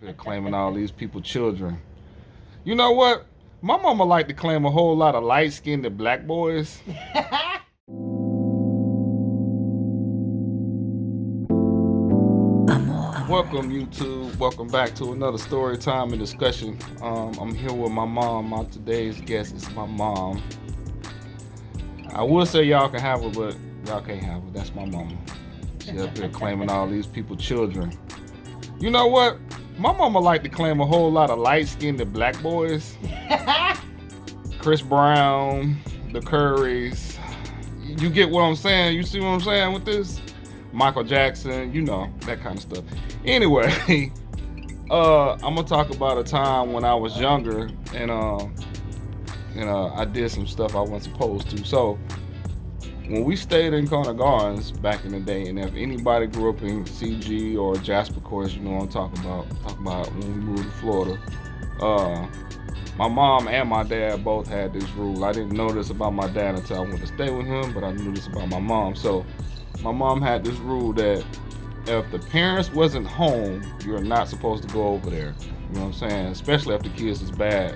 They're claiming all these people children. You know what? My mama like to claim a whole lot of light-skinned black boys. Welcome YouTube. Welcome back to another story time and discussion. I'm here with my mom. My today's guest is my mom. I would say y'all can have her, but y'all can't have her. That's my mama. She up there claiming all these people children. You know what? My mama like to claim a whole lot of light-skinned black boys. Chris Brown, the Currys. You get what I'm saying? You see what I'm saying with this? Michael Jackson, you know, that kind of stuff. Anyway, I'm gonna talk about a time when I was younger and I did some stuff I wasn't supposed to. So when we stayed in Condon back in the day, and if anybody grew up in CG or Jasper, of course, you know what I'm talking about. Talking about when we moved to Florida. My mom and my dad both had this rule. I didn't know this about my dad until I went to stay with him, but I knew this about my mom. So my mom had this rule that if the parents wasn't home, you're not supposed to go over there. You know what I'm saying? Especially if the kids is bad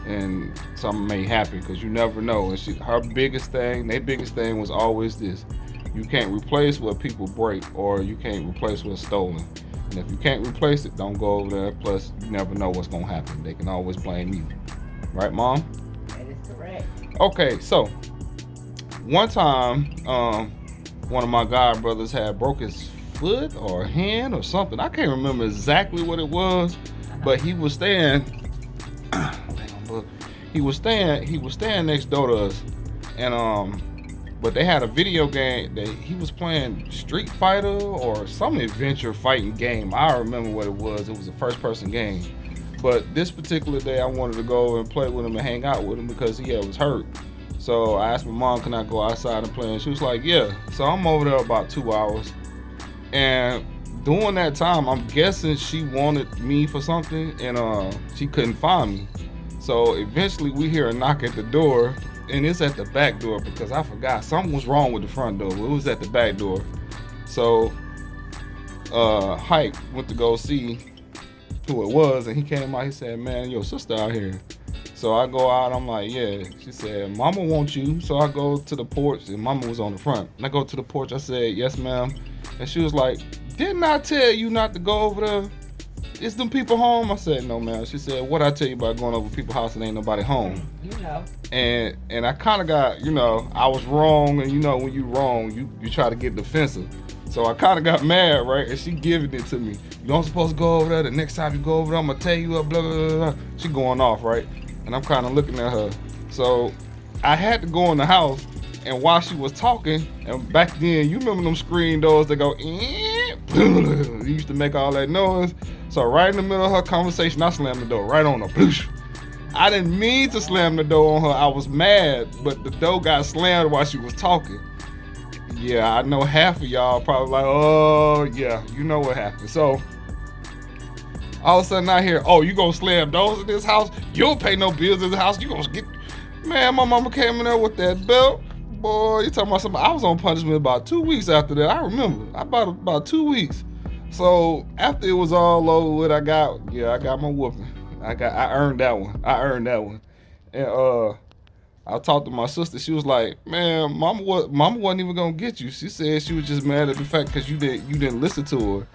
and something may happen, because you never know. And her biggest thing, their biggest thing was always this: you can't replace what people break, or you can't replace what's stolen. And if you can't replace it, don't go over there. Plus, you never know what's gonna happen. They can always blame you. Right, Mom? That is correct. Okay, so one time, one of my god brothers had broke his foot or hand or something. I can't remember exactly what it was, but he was staying. He was staying next door to us, and but they had a video game that he was playing, Street Fighter or some adventure fighting game. I don't remember what it was. It was a first-person game. But this particular day, I wanted to go and play with him and hang out with him because he was hurt. So I asked my mom, can I go outside and play? And she was like, yeah. So I'm over there about 2 hours. And during that time, I'm guessing she wanted me for something, and she couldn't find me. So eventually we hear a knock at the door, and it's at the back door because I forgot. Something was wrong with the front door. It was at the back door. So Hype went to go see who it was, and he came out. He said, man, your sister out here. So I go out, I'm like, yeah. She said, mama wants you. So I go to the porch, and mama was on the front. And I go to the porch, I said, yes, ma'am. And she was like, didn't I tell you not to go over there? Is them people home? I said, no, ma'am. She said, what I tell you about going over people's house and ain't nobody home? You know. And I kind of got, you know, I was wrong, and you know, when you wrong, you try to get defensive. So I kind of got mad, right? And she giving it to me. You don't supposed to go over there. The next time you go over there, I'm gonna tell you blah, blah, blah, blah. She going off, right? And I'm kind of looking at her. So I had to go in the house, and while she was talking, and back then, you remember them screen doors that go, you used to make all that noise. So right in the middle of her conversation, I slammed the door right on her. I didn't mean to slam the door on her. I was mad, but the door got slammed while she was talking. Yeah, I know half of y'all probably like, oh yeah, you know what happened. So all of a sudden I hear, oh, you gonna slam doors in this house? You don't pay no bills in the house. You gonna get, man, my mama came in there with that belt. Boy, you talking about something. I was on punishment about 2 weeks after that. I remember, about 2 weeks. So after it was all over with, I got my whooping. I earned that one. And I talked to my sister. She was like, man, mama wasn't even gonna get you. She said she was just mad at the fact because you didn't listen to her.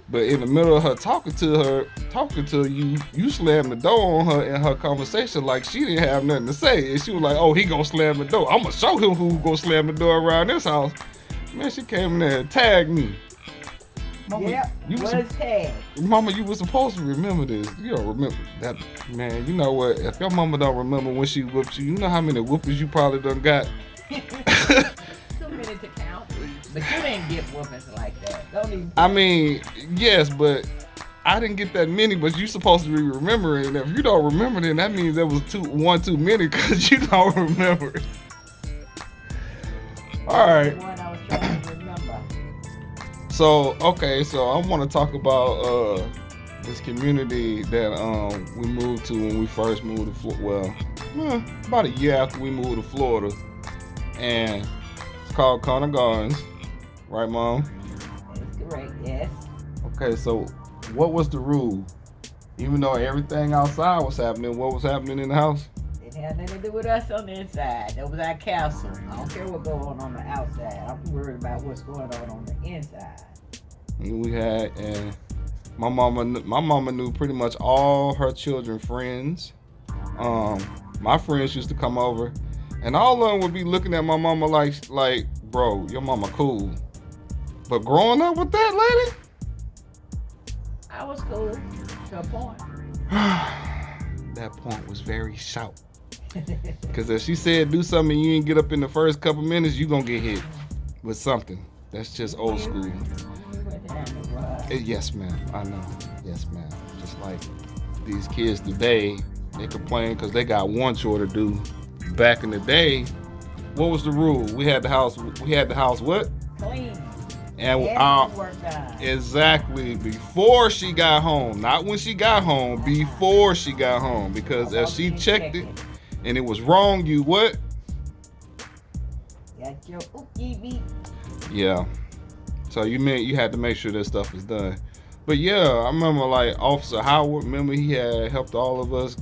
But in the middle of her talking to you, you slammed the door on her in her conversation like she didn't have nothing to say. And she was like, oh, he gonna slam the door. I'm gonna show him who gonna slam the door around this house. Man, she came in there and tagged me. Mama, yep, tagged. Mama, you were supposed to remember this. You don't remember that, man. You know what? If your mama don't remember when she whooped you, you know how many whoopings you probably done got. Too many to count. But you didn't get whoopings like that. Don't even. I mean, yes, but I didn't get that many. But you supposed to be remembering. If you don't remember, then that means there was one too many because you don't remember. All right. The one I was trying to remember. So I want to talk about this community that we moved to when we first moved to Florida. Well, about a year after we moved to Florida, and it's called Condon, right, Mom? That's correct. Yes. Okay, so what was the rule Even though everything outside was happening, what was happening in the house? It had nothing to do with us on the inside. That was our castle. I don't care what goes on the outside. I'm worried about what's going on the inside. And my mama knew pretty much all her children friends. My friends used to come over, and all of them would be looking at my mama like, bro, your mama cool. But growing up with that lady, I was cool to a point. that point was very short. Because if she said do something and you didn't get up in the first couple minutes, you gonna get hit with something. That's just old school. Yes, ma'am. I know. Yes, ma'am. Just like these kids today, they complain because they got one chore to do. Back in the day, what was the rule? We had the house what? Clean. And exactly before she got home, not when she got home, before she got home. Because if she checked it and it was wrong, you what? Got your ookie beat. Yeah. So you had to make sure that stuff was done. But yeah, I remember like Officer Howard. Remember he had helped all of us,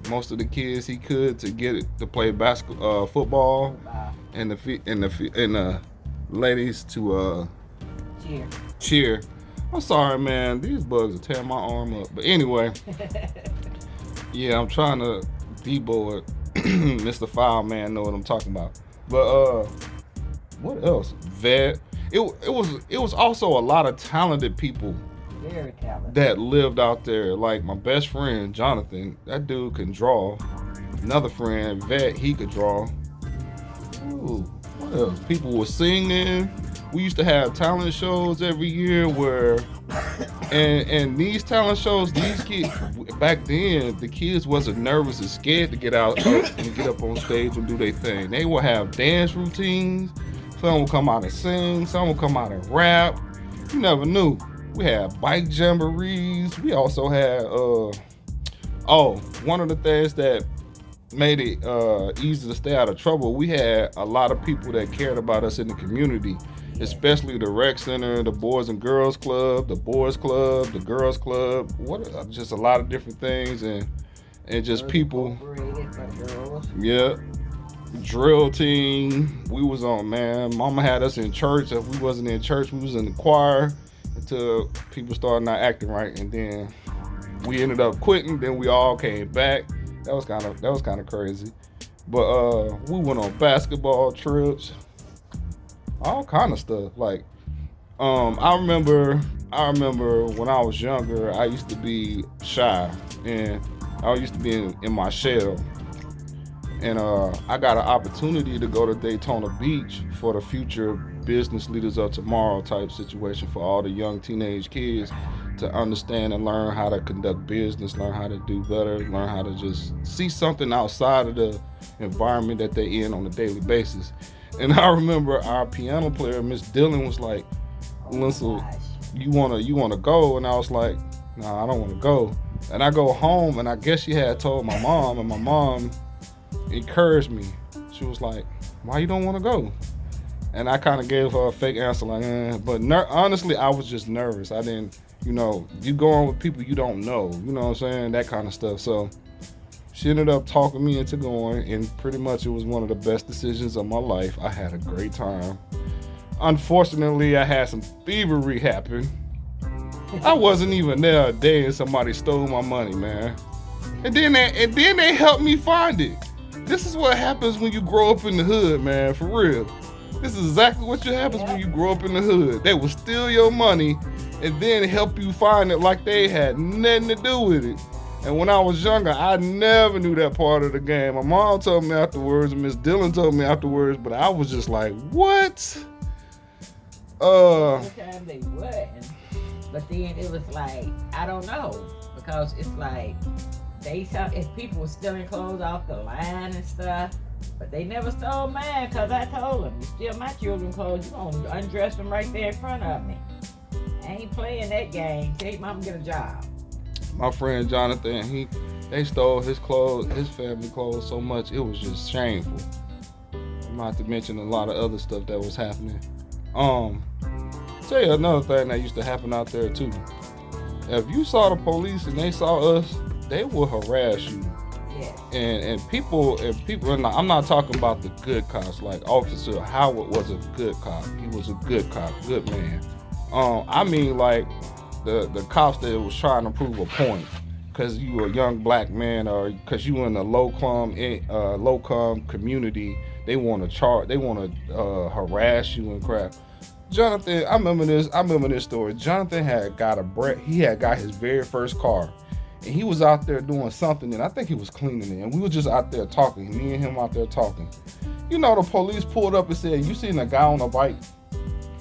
most of the kids he could to get it to play football, and the ladies to cheer. I'm sorry, man. These bugs are tearing my arm up. But anyway, yeah, I'm trying to debo it. Mr. File Man know what I'm talking about. But what else? Vet. It was also a lot of talented people. Very talented. That lived out there. Like my best friend Jonathan, that dude can draw. Another friend, Vet, he could draw. Ooh, what else? People were singing. We used to have talent shows every year where, and these talent shows, these kids back then, the kids wasn't nervous and scared to get out and get up on stage and do their thing. They would have dance routines. Some would come out and sing. Some would come out and rap. You never knew. We had bike jamborees. We also had, one of the things that made it easy to stay out of trouble, we had a lot of people that cared about us in the community, especially the rec center, the Boys and Girls Club, the Boys Club, the Girls Club, just a lot of different things, and just people. Yeah. Drill team, we was on, man. Mama had us in church. If we wasn't in church, we was in the choir until people started not acting right, and then we ended up quitting. Then we all came back. That was kind of crazy. But we went on basketball trips, all kind of stuff. Like I remember when I was younger, I used to be shy and I used to be in my shell. And I got an opportunity to go to Daytona Beach for the future business leaders of tomorrow type situation for all the young teenage kids to understand and learn how to conduct business, learn how to do better, learn how to just see something outside of the environment that they in on a daily basis. And I remember our piano player, Miss Dillon, was like, "Listen, you wanna go?" And I was like, "Nah, I don't want to go." And I go home, and I guess she had told my mom, and my mom encouraged me. She was like, "Why you don't want to go?" And I kind of gave her a fake answer like, but honestly, I was just nervous. I didn't, you go on with people you don't know, you know what I'm saying, that kind of stuff. So she ended up talking me into going, and pretty much it was one of the best decisions of my life. I had a great time. Unfortunately, I had some thievery happen. I wasn't even there a day and somebody stole my money, man. And then they helped me find it. This is what happens when you grow up in the hood, man, for real. This is exactly what happens when you grow up in the hood. They will steal your money and then help you find it like they had nothing to do with it. And when I was younger, I never knew that part of the game. My mom told me afterwards, and Miss Dillon told me afterwards, but I was just like, what? Sometimes they wouldn't. But then it was like, I don't know. Because it's like, if people were stealing clothes off the line and stuff, but they never stole mine because I told them, you steal my children's clothes, you gonna undress them right there in front of me. I ain't playing that game. Take mama get a job. My friend Jonathan, they stole his clothes, his family clothes so much, it was just shameful. Not to mention a lot of other stuff that was happening. Tell you another thing that used to happen out there too. if you saw the police and they saw us, they will harass you. Yes. And people, and I'm not talking about the good cops. Like Officer Howard was a good cop. He was a good cop, good man. I mean like the cops that was trying to prove a point, because you were a young black man, or because you in a low-income community. They want to harass you and crap. Jonathan, I remember this story. Jonathan had got his very first car, and he was out there doing something, and I think he was cleaning it, and we were just out there talking, me and him out there talking. You know, the police pulled up and said, "You seen a guy on a bike?"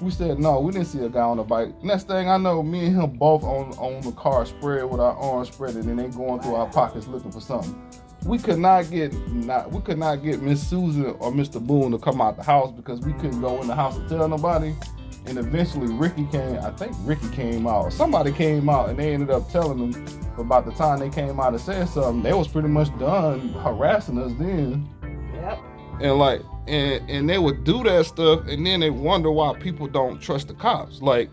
We said, "No, we didn't see a guy on a bike." Next thing I know, me and him both on the car spread with our arms spread, and then they going through our pockets looking for something. We could not get Miss Susan or Mr. Boone to come out the house because we couldn't go in the house and tell nobody. And eventually Ricky came out. Somebody came out, and they ended up telling them. But by the time they came out and said something, they was pretty much done harassing us then. Yep. And they would do that stuff, and then they wonder why people don't trust the cops. Like,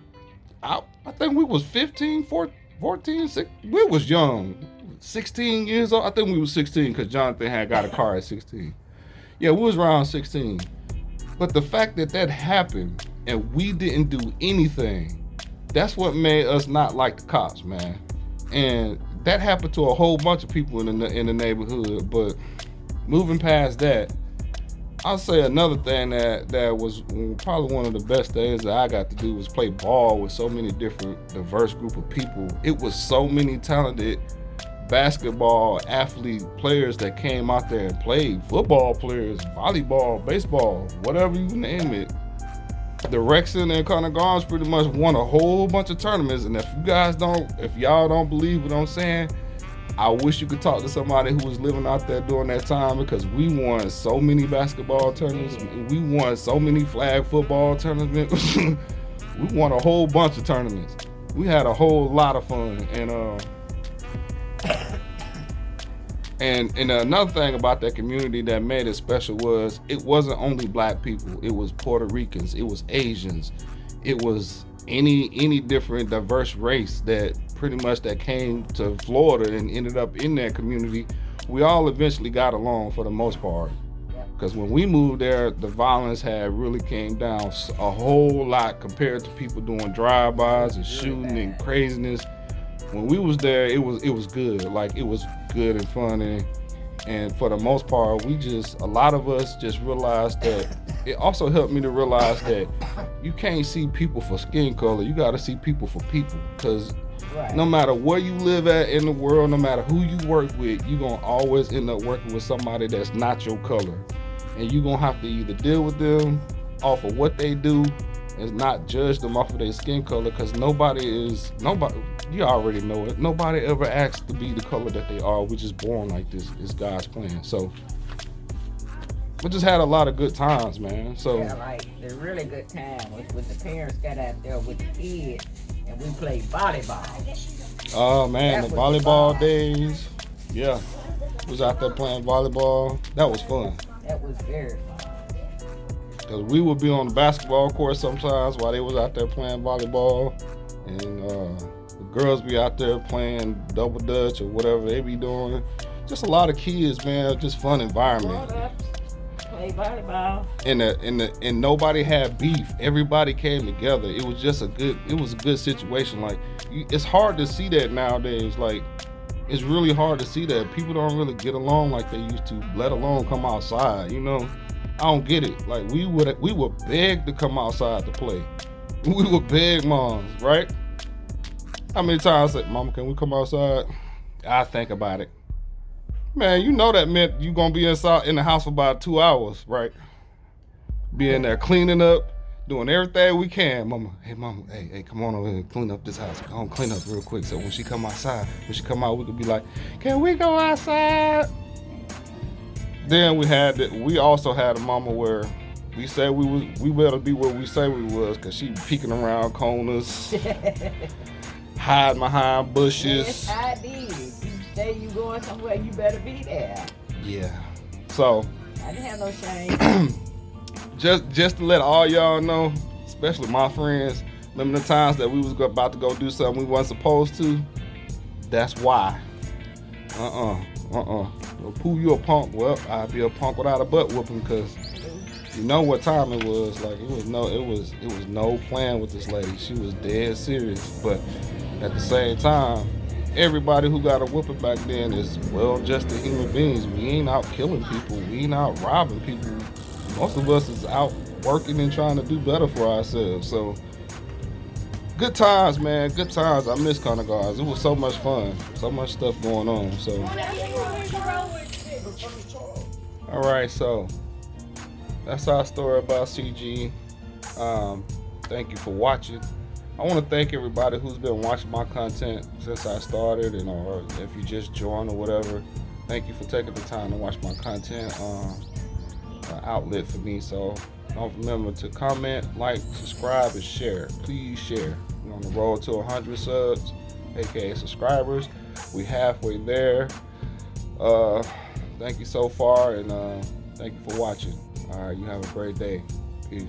I think we was 15, 14, 16, we was young. 16 years old. I think we was 16 because Jonathan had got a car at 16. Yeah, we was around 16. But the fact that happened and we didn't do anything, that's what made us not like the cops, man. And that happened to a whole bunch of people in the neighborhood. But moving past that, I'll say another thing that was probably one of the best things that I got to do was play ball with so many different diverse group of people. It was so many talented basketball athlete players that came out there and played, football players, volleyball, baseball, whatever you name it. The Rexon and Condon pretty much won a whole bunch of tournaments, and if y'all don't believe what I'm saying, I wish you could talk to somebody who was living out there during that time, because we won so many basketball tournaments, we won so many flag football tournaments, we won a whole bunch of tournaments. We had a whole lot of fun, and another thing about that community that made it special was it wasn't only black people. It was Puerto Ricans, it was Asians, it was any different diverse race that pretty much that came to Florida and ended up in that community. We all eventually got along for the most part, because when we moved there, the violence had really came down a whole lot compared to people doing drive-bys and shooting and craziness. When we was there, it was good. Like, it was good and fun, and for the most part, a lot of us just realized that. It also helped me to realize that you can't see people for skin color. You got to see people for people, because no matter where you live at in the world, no matter who you work with, you're gonna always end up working with somebody that's not your color, and you're gonna have to either deal with them off of what they do and not judge them off of their skin color, because nobody, you already know it, nobody ever asked to be the color that they are. We're just born like this. It's God's plan. So we just had a lot of good times, man. So yeah, like the really good time was when the parents got out there with the kids and we played volleyball. Oh man, the volleyball days. Yeah, was out there playing volleyball. That was fun. That was very fun. Cause we would be on the basketball court sometimes while they was out there playing volleyball, and the girls be out there playing double dutch or whatever they be doing. Just a lot of kids, man. Just fun environment. Play volleyball. And nobody had beef. Everybody came together. It was just a good situation. Like, it's hard to see that nowadays. Like, it's really hard to see that people don't really get along like they used to, let alone come outside, you know. I don't get it. Like, we would beg to come outside to play. We would beg moms, right? How many times I said, "Mama, can we come outside?" I think about it. Man, you know that meant you gonna be inside in the house for about 2 hours, right? Being there cleaning up, doing everything we can. Mama, hey, come on over here and clean up this house. Come on, clean up real quick, so when she come out, we could be like, "Can we go outside?" Then we also had a mama where we said we better be where we say we was, cause she peeking around corners, hiding behind bushes. Yes, I did. You say you going somewhere, you better be there. Yeah. So I didn't have no shame. just to let all y'all know, especially my friends, Remember the times that we was about to go do something we wasn't supposed to? That's why. Well, Pooh, you a punk. Well, I'd be a punk without a butt whooping, because you know what time it was. Like, it was no playing with this lady. She was dead serious. But at the same time, everybody who got a whooping back then is well just the human beings. We ain't out killing people. We ain't out robbing people. Most of us is out working and trying to do better for ourselves. So good times, man. Good times. I miss Condon guys. It was so much fun. So much stuff going on. So all right, so that's our story about CG. Thank you for watching. I want to thank everybody who's been watching my content since I started, and or if you just joined or whatever. Thank you for taking the time to watch my content. An outlet for me. So don't remember to comment, like, subscribe, and share. Please share. We're on the road to 100 subs, aka subscribers. We halfway there. Thank you so far, and thank you for watching. All right, you have a great day. Peace.